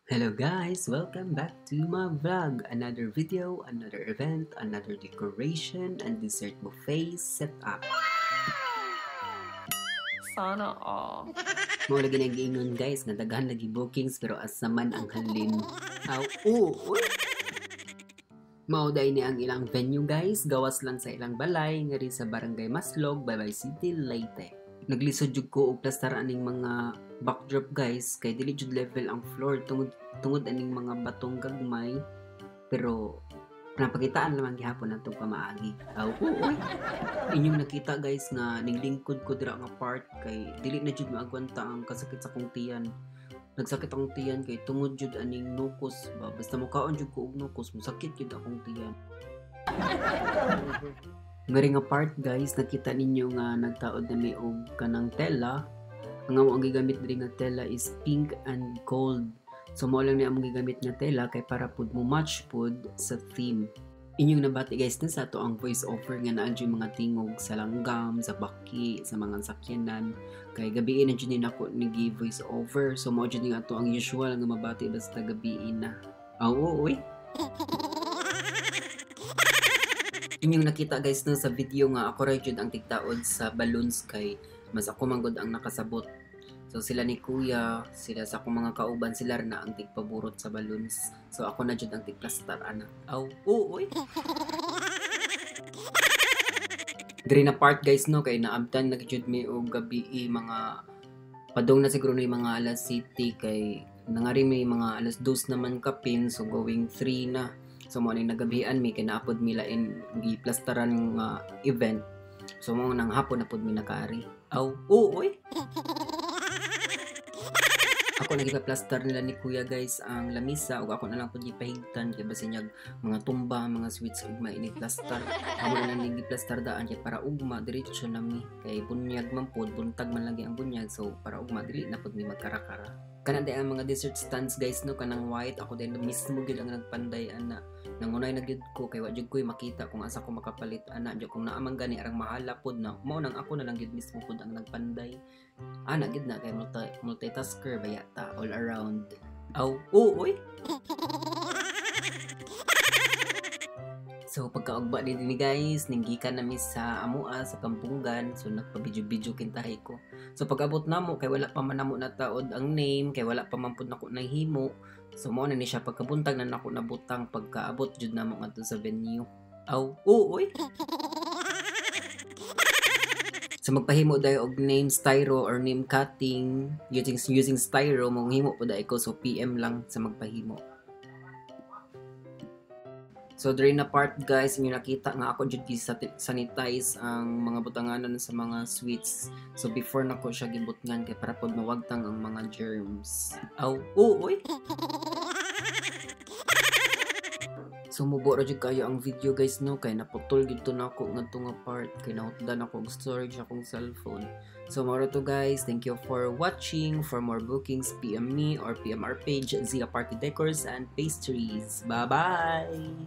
Hello guys! Welcome back to my vlog. Another video, another event, another decoration, and dessert buffet setup. Sana all. Mao lagi nag-iingon guys, nga daghan lagi bookings pero asa man ang halin. Uy! Mao day ni ang ilang venue guys, gawas lang sa ilang balay nga rin sa Barangay Maslog, Baybay City, Leyte. Naglisod jud ko og plaster aning mga backdrop guys kay dili jud level ang floor tungod aning mga batong gagmay pero napakitaan lamang gihapon atong pamaagi. Uy. Inyong nakita guys nga niglingkod ko dira nga part kay dili na jud maagwanta ang kasakit sa kong tiyan. Nagsakit akong tiyan kay tungod jud aning nukos ba basta mukaon jud ko og nukos musakit jud akong tiyan. Ngari nga part guys, nakita ninyo nga nagtaod na may og kanang tela. Ang amo ang gigamit diri nga tela is pink and gold. So mao lang ni among gigamit nga tela kay para pud mo match pud sa theme. Inyong nabati guys na sa ato ang voice over nga naa jud mga tingog sa langgam, sa baki, sa mga sakyanan. Kay gabi na jud ni nako nigi voice over. So mao jud nga ato ang usual nga mabati basta gabi na. Uy. Inyong nakita guys no sa video nga ako ra jud ang tigtaod sa balloons kay mas ako man gud ang nakasabot. So sila ni kuya, sila sa akong mga kauban sila na ang tigpaburot sa balloons. So ako na jud ang tigplastar ana. Uy. Diri na part guys no kay naabtan na jud mi og gabi mga padong na siguro ni mga alas city kay nangari may mga alas 2 naman kapin so going 3 na. So mo ning nagabian mi kay naapod mi lain giplastaran nga event. So mo nang hapon na pud mi nakaari. Uy. Ako nagipaplastar nila ni kuya guys ang lamisa ug ako na lang pud gipahigtan kay basin yag mga tumba, mga sweets ug mainit plaster. Amo na lang giplastar daan kay para ugma diretso na mi kay bunyag man pud buntag man lagi ang bunyag so para ugma dili na pud mi magkara-kara. Kanan day ang mga dessert stands guys no kanang white ako din mismo gid ang nagpanday ana. Nangunay na gid ko kay wa jud ko'y makita kung asa ko makapalit ana jud kung naa man gani arang mahala pod na mao nang ako na lang gid mismo pod ang nagpanday. Ana gid na kay multitasker bayata all around. Uy. So pagkaugba din ni guys, ninggikan nami sa amoa sa kampungan. So nagpa-video kintahi ko. So pag-abot namo kay wala pa man namo nataod ang name, kay wala pa man pud nako nahimo. So mo na ni siya pagkabuntag na nako nabutang pagkaabot jud namo ngadto sa venue. Uy. So magpahimo dayo og name styro or name cutting using styro mo himo pud ko so PM lang sa magpahimo. So during na part guys, inyo nakita nga ako jud sanitize ang mga butanganan sa mga sweets. So before nako siya gibutngan kay para pod mawagtang ang mga germs. Uy. So mubo ra jud kayo ang video guys no kay naputol gid to nako ngadto nga part kay nahutdan ako og storage akong cellphone. So mao to guys, thank you for watching. For more bookings, PM me or PM our page Zia Party Decors and Pastries. Bye bye.